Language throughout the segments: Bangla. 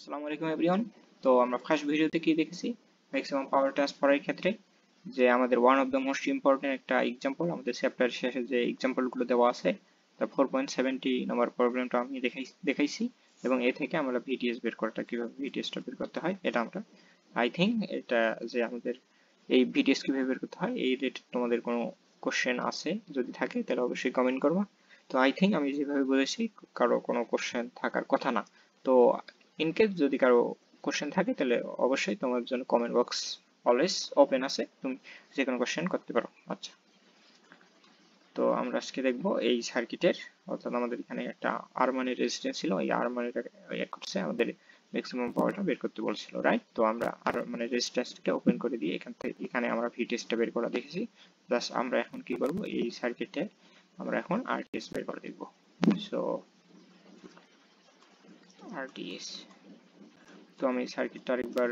আসসালামু আলাইকুম এভরিওয়ান। তো আমরা ফার্স্ট ভিডিওতে কি দেখেছি, ম্যাক্সিমাম পাওয়ার ট্রান্সফারের ক্ষেত্রে যে আমাদের one of the most important একটা এক্সাম্পল আমাদের চ্যাপ্টার শেষে যে এক্সাম্পলগুলো দেওয়া আছে, তা 4.70 নম্বর প্রবলেমটা আমি দেখাইছি এবং এ থেকে আমরা ভিডিএস বের করাটা কিভাবে ভিডিএসটা বের করতে হয় এটা আমরা আই থিঙ্ক এটা যে আমাদের এই ভিডিএস কিভাবে বের করতে হয় এই রিলেটেড তোমাদের কোনো কোশ্চেন আছে যদি থাকে তাহলে অবশ্যই কমেন্ট করবা। তো আই থিঙ্ক আমি যেভাবে বলেছি কারো কোনো কোশ্চেন থাকার কথা না। তো ইনকেস যদি কারো কোশ্চেন থাকে তাহলে অবশ্যই তোমার জন্য কমেন্ট বক্স অলওয়েজ ওপেন আছে, তুমি যে কোনো কোশ্চেন করতে পারো। আচ্ছা, তো আমরা আজকে দেখব এই সার্কিটের, অর্থাৎ আমাদের এখানে একটা আর মানের রেজিস্ট্যান্স ছিল, এই আর মানের এক করছে আমাদের ম্যাক্সিমাম পাওয়ারটা বের করতে বলছিল, রাইট? তো আমরা আর মানে রেজিস্ট্যান্সটা ওপেন করে দিয়ে এখানে আমরা ভিটিএসটা বের করা দেখেছি। প্লাস আমরা এখন কি করব, এই সার্কিটে আমরা এখন আরটিএস বের করে দেখব। সো আরটিএস, তো আমি সার্কিটটা আরেকবার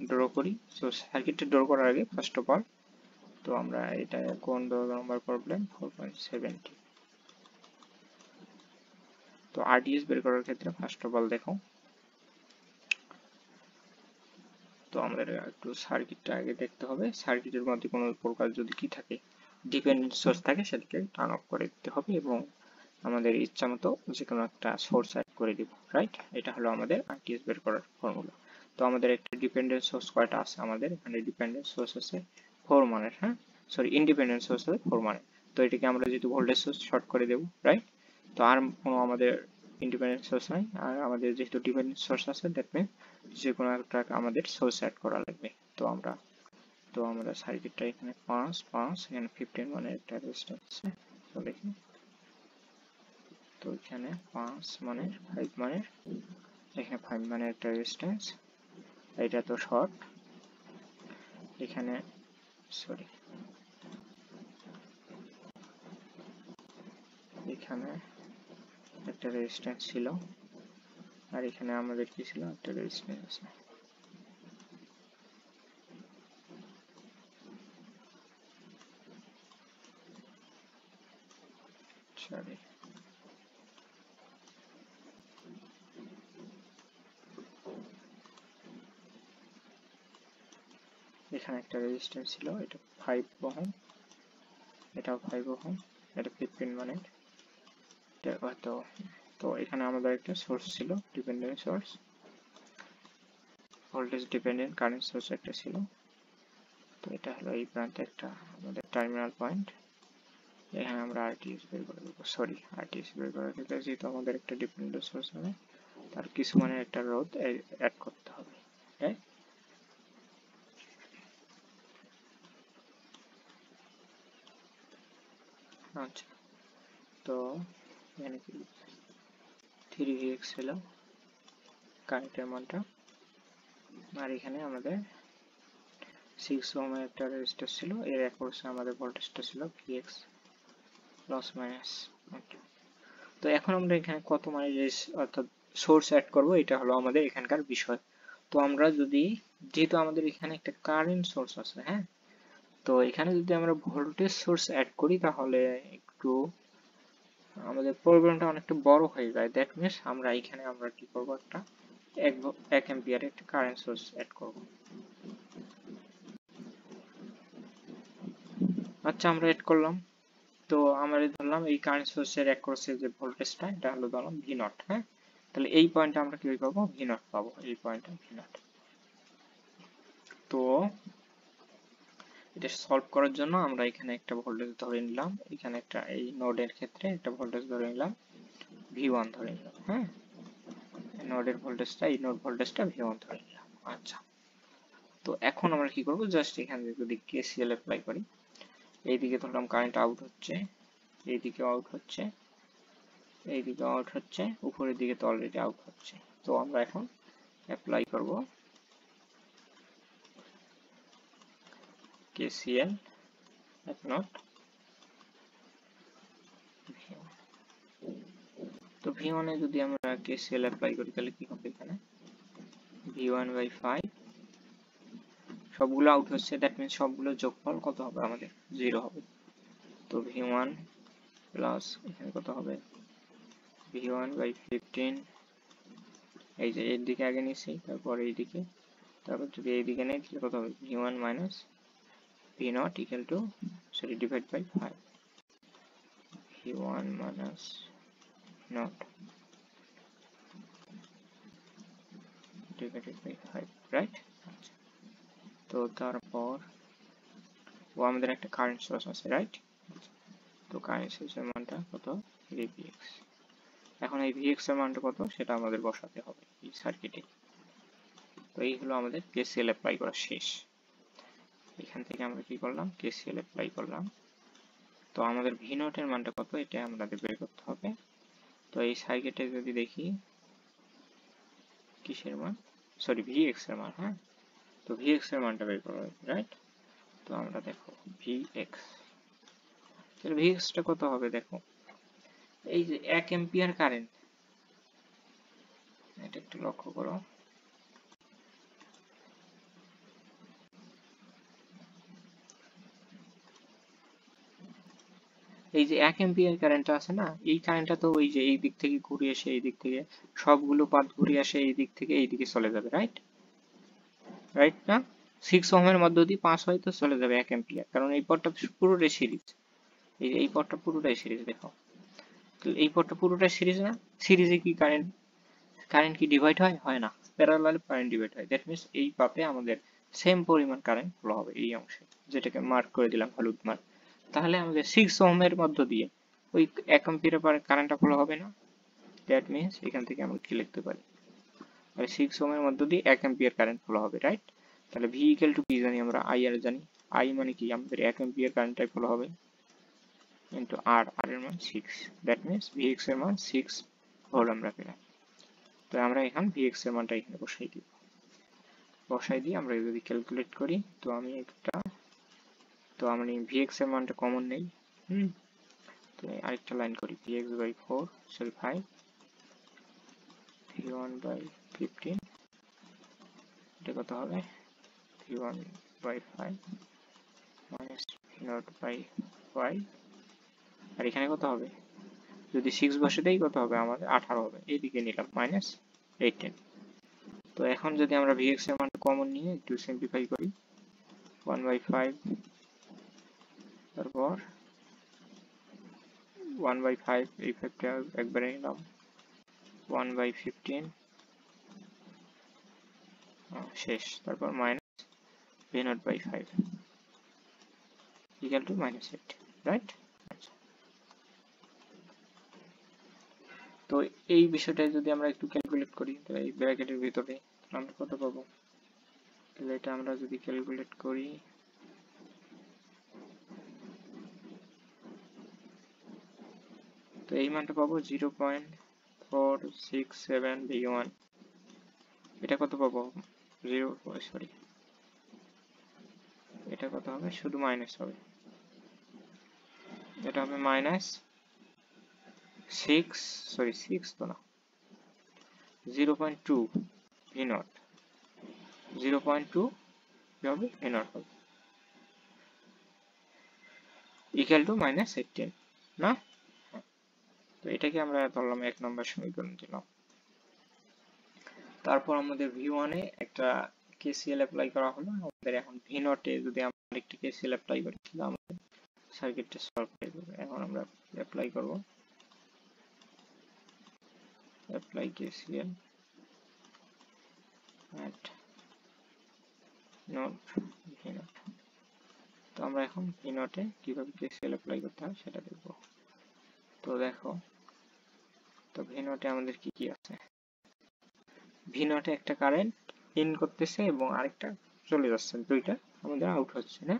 ড্র করি। সো সার্কিটটা ড্র করার আগে ফার্স্ট অফ অল তো আমরা এটা কোন নম্বর প্রবলেম 4.70। তো আরটিএস বের করার ক্ষেত্রে ফার্স্ট অফ অল দেখো, তো আমাদের একটু সার্কিটটা আগে দেখতে হবে। সার্কিটের মধ্যে কোনো প্রকার যদি কি থাকে, ডিপেন্ডেন্ট সোর্স থাকে সেটাকে টার্ন অফ করে দিতে হবে এবং আমাদের ইচ্ছা মতো যে কোনো একটা সোর্স অ্যাড করে দিব, রাইট? এটা হলো আমাদের আরটিএস বের করার ফর্মুলা। তো আমাদের একটা ডিপেন্ডেন্ট সোর্স কয়টা আছে, আমাদের এখানে ডিপেন্ডেন্ট সোর্স আছে 4 মানের, হ্যাঁ সরি ইন্ডিপেন্ডেন্ট সোর্স আছে 4 মানের। তো এটাকে আমরা যেহেতু ভোল্টেজ সোর্স শর্ট করে দেব, রাইট? তো আর কোনো আমাদের ইন্ডিপেন্ডেন্ট সোর্স নাই, আর আমাদের যেহেতু ডিপেন্ডেন্ট সোর্স আছে দ্যাট মিন যে কোনো একটা আমাদের সোর্স অ্যাড করা লাগবে। তো আমরা সার্কিটটা এখানে 5 এখানে 15 মানের একটা রেজিস্ট্যান্স আছে। তো দেখি, তো এখানে 5 মানের 5 মানের এখানে 5 মানের একটা রেজিস্ট্যান্স, এটা তো শর্ট। এখানে সরি এখানে একটা রেজিস্ট্যান্স ছিল, আর এখানে আমাদের কি ছিল, একটা রেজিস্ট্যান্স আছে। সরি, এখানে একটা রেজিস্ট্যান্স ছিল, এটা 5 ওহম, এটাও 5 ওহম, এটা 15 মানের। তো তো এখানে আমাদের একটা সোর্স ছিল, dependent source, voltage dependent current source একটা ছিল। তো এটা হলো এই প্রান্তে একটা আমাদের টার্মিনাল পয়েন্ট, এখানে আমরা আরটিএস বের করে দেবো। সরি, আরটিএস বের করার ক্ষেত্রে যেহেতু আমাদের একটা ডিপেন্ডেন্ট সোর্স হবে তার কিছু মানে একটা রোধ অ্যাড করতে হবে, রাইট? আচ্ছা, তো এখানে কি 3vx ছিল কারেন্টের মানটা, আর এখানে আমাদের 6 ওহমের একটা রেজিস্টার ছিল, এর অ্যাক্রসে আমাদের ভোল্টেজটা ছিল vx প্লাস মাইনাস। তো এখন আমরা এখানে কত মানে অর্থাৎ সোর্স অ্যাড করব, এটা হলো আমাদের এখানকার বিষয়। তো আমরা যদি, যেহেতু আমাদের এখানে একটা কারেন্ট সোর্স আছে, হ্যাঁ, তো এখানে যদি আমরা ভোল্টেজ সোর্স অ্যাড করি তাহলে একটু আমাদের প্রবলেমটা অনেকটা বড় হয়ে যায়। দ্যাট মিনস আমরা এখানে আমরা কি করব, একটা 1 অ্যাম্পিয়ারের একটা কারেন্ট সোর্স অ্যাড করব। আচ্ছা, আমরা অ্যাড করলাম। তো আমরা ধরলাম এই কারেন্ট সোর্সের অ্যাক্রসে যে ভোল্টেজটা এটা হলো ধরলাম ভি নট, হ্যাঁ। তাহলে এই পয়েন্টে আমরা কি পাবো, ভি নট পাবো, এই পয়েন্টে ভি নট। তো এটা সলভ করার জন্য আমরা এখানে একটা ভোল্টেজ ধরে নিলাম, এখানে একটা এই নোডের ক্ষেত্রে একটা ভোল্টেজ ধরে নিলাম ভি1 ধরে নিলাম, হ্যাঁ, নোডের ভোল্টেজটা, এই নোড ভোল্টেজটা ভি1 ধরে নিলাম। আচ্ছা, তো এখন আমরা কি করব, জাস্ট এখানে যদি কেসিএল অ্যাপ্লাই করি, এইদিকে ধরলাম কারেন্ট আউট হচ্ছে, এইদিকে আউট হচ্ছে, এইদিকে আউট হচ্ছে, উপরের দিকে তো অলরেডি আউট হচ্ছে। তো আমরা এখন অ্যাপ্লাই করব কেসিএল at not V1। তো V1 এ যদি আমরা কেসিএল অ্যাপ্লাই করি তাহলে কি হবে, এখানে V1/5 সবগুলো আউট হচ্ছে, দ্যাট মিনস সবগুলো যোগফল কত হবে, আমাদের 0 হবে। তো V1 প্লাস এখানে কত হবে, V1/15 এই যে এর দিকে আগে নিচ্ছি, তারপর এইদিকে, তারপর যদি এইদিকে নেই তাহলে কত হবে, v1 minus v not equal to, sorry divide by 5, v1 minus not divided by 5, right. তো তারপর ও আমাদের একটা কারেন্ট সোর্স আছে, রাইট। তো কারেন্ট সোর্সের মানটা কত, vx। এখন এই vx এর মানটা কত সেটা আমাদের বসাতে হবে এই সার্কিটে। তো এই হলো আমাদের কেসিএল অ্যাপ্লাই করা শেষ। এখান থেকে আমরা কি করলাম, কেসিএল অ্যাপ্লাই করলাম। তো আমাদের ভি নট এর মানটা কত এটা আমাদের বের করতে হবে। তো এই সার্কিটে যদি দেখি কিসের মান, সরি vx এর মান, হ্যাঁ। তো vx এর মানটা বের করা হবে, রাইট। তো আমরা দেখো vx, তাহলে vx টা কত হবে, দেখো এই যে 1 এম্পিয়ার কারেন্ট, এটা একটু লক্ষ্য করো। এই যে 1 এম্পিয়ার কারেন্টটা আছে না, এই কারেন্টটা তো ওই যে এই দিক থেকে ঘুরে এসে এই দিক থেকে সবগুলো পাথ ঘুরে আসে এই দিক থেকে এই দিকে চলে যাবে, রাইট, রাইট না। 6 ওহমের মধ্য দিয়ে পাস হয় তো চলে যাবে 1 এম্পিয়ার, কারণ এই পথটা পুরোটাই সিরিজ, এই পথটা পুরোটাই সিরিজ। দেখো এই পথটা পুরোটাই সিরিজ না, সিরিজে কি কারেন্ট, কারেন্ট কি ডিভাইড হয়, হয় না, প্যারালাল কারেন্ট ডিভাইড হয়। দ্যাট মিন্স এই পাথে আমাদের সেম পরিমাণ কারেন্ট ফ্লো হবে এই অংশে, যেটাকে মার্ক করে দিলাম হলুদ মার্ক। তাহলে আমাদের 6 ওহমের মধ্য দিয়ে ওই 1 এম্পিয়ার পার কারেন্টটা ফ্লো হবে না। দ্যাট মিন্স এখান থেকে আমরা কি লিখতে পারি, আর 6 ওহমের মধ্য দিয়ে 1 এম্পিয়ার কারেন্ট ফ্লো হবে, রাইট। তাহলে ভি ইকুয়াল টু কি জানি আমরা, আই আর জানি, আই মানে কি আমাদের 1 এম্পিয়ার কারেন্টটাই ফ্লো হবে ইনটু আর, আর এর মান 6, দ্যাট মিন্স vx এর মান 6 ভোল্ট আমরা পেলাম। তো আমরা এখন vx এর মানটা এখানে বসাই দিব, বসাই দিয়ে আমরা যদি ক্যালকুলেট করি, তো আমি একটা, তো আমি vx এর মানটা কমন নেই, তো আরেকটা লাইন করি, vx by 4, sorry 5, v1 by 15, এটা কত হবে, v1 by 5 minus v0 by 5, আর এখানে কত হবে, যদি 6 বসে দেই কত হবে আমাদের 18 হবে, এইদিকে নিলাম মাইনাস 18। তো এখন যদি আমরা vx এর মানটা কমন নিয়ে একটু সিম্পলিফাই করি, 1 বাই 5, তারপর 1 বাই 5, এই 5টা একবারে নিলাম, 1 বাই 15 শেষ, তারপর minus v0 by 5 equal to minus 8, right. তো এই বিষয়টা যদি আমরা একটু ক্যালকুলেট করি, তো এই ব্র্যাকেটের ভিতরে আমরা কত পাবো, তাহলে এটা আমরা যদি ক্যালকুলেট করি, তো এই মানটা পাবো 0.467 v1, এটা কত পাবো 0, সরি এটা কত হবে, শুধু মাইনাস হবে, এটা হবে মাইনাস 6, সরি 6 তো না, 0.2 v0, 0.2 কি হবে, v0 হবে ইকুয়াল টু মাইনাস 18 না। তো এটাকে আমরা ধরলাম 1 নম্বর সমীকরণ দিলাম। তারপর আমাদের v1 এ একটা কেসিএল অ্যাপ্লাই করা হলো, আমাদের এখন v0 এ যদি আমরা একটা কেসিএল অ্যাপ্লাই করি তাহলে আমাদের সার্কিটটা সলভ হয়ে যাবে। এখন আমরা অ্যাপ্লাই করব, apply KCL at node v0। তো আমরা এখন v0 এ কিভাবে কেসিএল অ্যাপ্লাই করতে হয় সেটা দেখব। তো দেখো, তো v0 এ আমাদের কি কি আছে, v0 এ একটা কারেন্ট ইন করতেছে এবং আরেকটা চলে যাচ্ছে, দুইটা আমাদের আউট হচ্ছে না।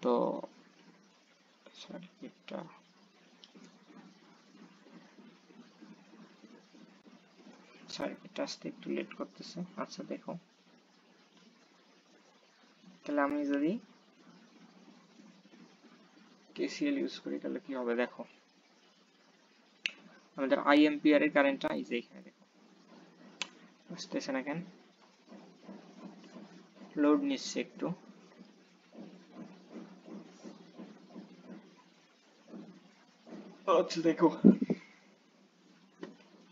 তো সার্কিটটা আসতে একটু লেট করতেছে। আচ্ছা দেখো, তাহলে আমি যদি কেসিএল ইউজ করি তাহলে কি হবে, দেখো আমাদের আই এম্পিয়ার এর কারেন্টটা এই যে এখানে দেখো আসতেছে না কেন, লোড নিচ্ছে একটু, আচ্ছা দেখো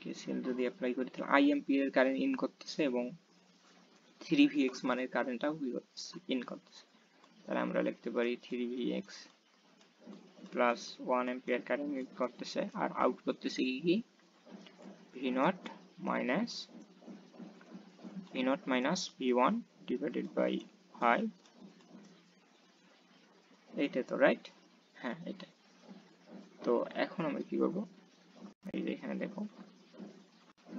কেসিএল যদি অ্যাপ্লাই করি তাহলে আই এম্পিয়ার কারেন্ট ইন করতেছে এবং 3Vx মানের কারেন্টটাও ইন করতেছে। তাহলে আমরা লিখতে পারি 3Vx plus 1 ampere current in করতেছে আর আউট করতেছে কি V0 minus V1 divided by 5। এইটা তো রাইট? হ্যাঁ এটা। তো এখন আমরা কি করব, এই যে এখানে দেখো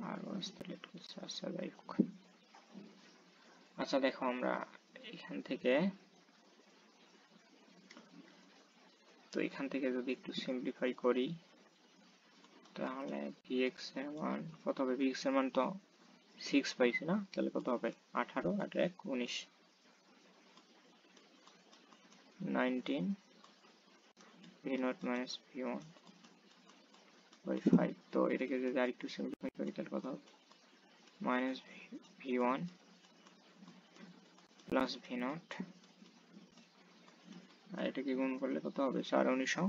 আর সিলেক্ট করছি। আচ্ছা যাই হোক, আচ্ছা দেখো আমরা এখান থেকে যদি একটু সিম্পলিফাই করি তাহলে Vx এর মান কত হবে? Vx এর মান তো 6 পাইছি না, তাহলে কত হবে? 18 আর 1 19 19 V0 minus V1 by 5। তো এটাকে যদি আরেকটু সিম্পলিফাই করি তাহলে কত হবে? মাইনাস V1 প্লাস V0 আর এটাকে গুণ করলে কত হবে? 4 19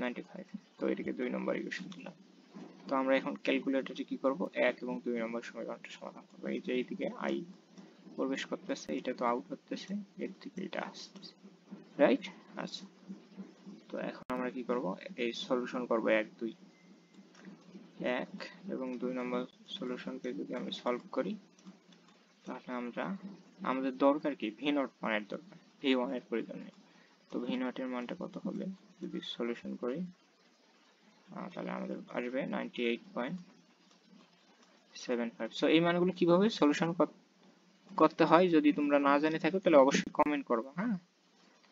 95। তো এটাকে 2 নম্বর ইকুয়েশন দিলাম। তো আমরা এখন ক্যালকুলেটরে কি করব? 1 এবং 2 নম্বর সমীকরণটা সমাধান করব। এই যে এইদিকে i প্রবেশ করতেছে, এটা তো আউট হতেছে, এর থেকে এটা আসতেছে, রাইট? আচ্ছা, তো এখন আমরা কি করব? এই সলিউশন করব 1 2 1 এবং 2 নম্বর সলিউশনকে যদি আমি সলভ করি তাহলে আমাদের দরকার কি? V0 মানের দরকার, V1 এর প্রয়োজন নেই। তো V0 এর মানটা কত হবে যদি সলিউশন করি? তাহলে আমাদের আসবে 98.75। সো এই মানগুলো কিভাবে সলিউশন করতে হয় যদি তোমরা না জেনে থাকো তাহলে অবশ্যই কমেন্ট করবে। হ্যাঁ,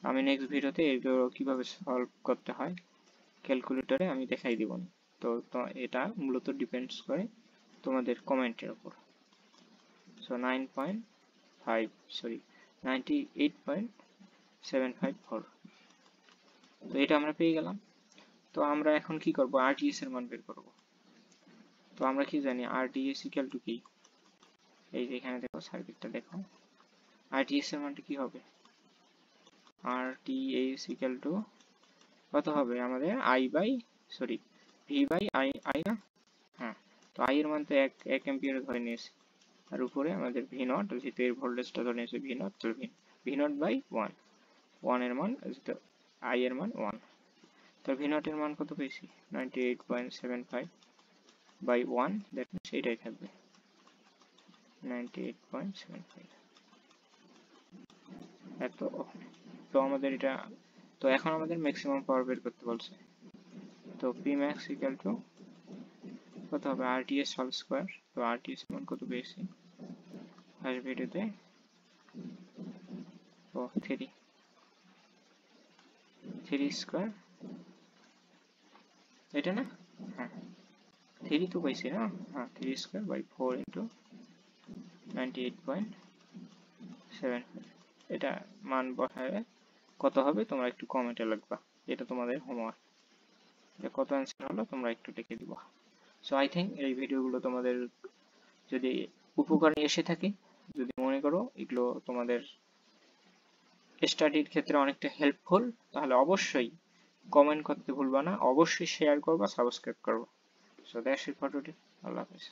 আমি নেক্সট ভিডিওতে এগুলো কিভাবে সলভ করতে হয় ক্যালকুলেটরে আমি দেখাই দিব। তো এটা মূলত ডিপেন্ডস করে তোমাদের কমেন্টের উপর। সো 98.74। তো এটা আমরা পেয়ে গেলাম। তো আমরা এখন কি করব? আরটিএস এর মান বের করব। তো আমরা কি জানি আরটিএস ইকুয়াল টু কি? এই যে এখানে দেখো সার্কিটটা দেখো, আরটিএস এর মানটা কি হবে? আরটিএস ইকুয়াল টু কত হবে আমাদের? ভি বাই আই না? হ্যাঁ, তো আই এর মান তো 1 অ্যাম্পিয়ার ধরে নিয়েছি আর উপরে আমাদের V0 যেহেতু এর ভোল্টেজটা ধরে নিয়েছে V0, তো V0 বাই 1 এর মান যেহেতু আই এর মান 1, তো V0 এর মান কত পেয়েছি? 98.75 বাই 1, দ্যাট মিন্স এটাই থাকবে 98.75 এত। তো আমাদের এটা, তো এখন আমাদের ম্যাক্সিমাম পাওয়ার বের করতে বলছে। তো Pmax ইকুয়াল টু কত হবে? RTS whole square. তো RTS এর মান কত পেয়েছি ফার্স্ট ভিডিওতে? ও 3 স্কয়ার, এটা না? হ্যাঁ 3 তো পাইছি না? হ্যাঁ 3 স্কয়ার বাই 4 ইন্টু 98.75। এটা মান বসালে কত হবে তোমরা একটু কমেন্টে লিখবা, এটা তোমাদের হোমওয়ার্ক। এটা কত অ্যান্সার হলো তোমরা একটু লিখে দিবা। সো আই থিঙ্ক এই ভিডিওগুলো তোমাদের যদি উপকারে এসে থাকে, যদি মনে করো এগুলো তোমাদের স্টাডির ক্ষেত্রে অনেকটা হেল্পফুল, তাহলে অবশ্যই কমেন্ট করতে ভুলবা না, অবশ্যই শেয়ার করবা, সাবস্ক্রাইব করবা। So that's it for today. আল্লাহ হাফেজ।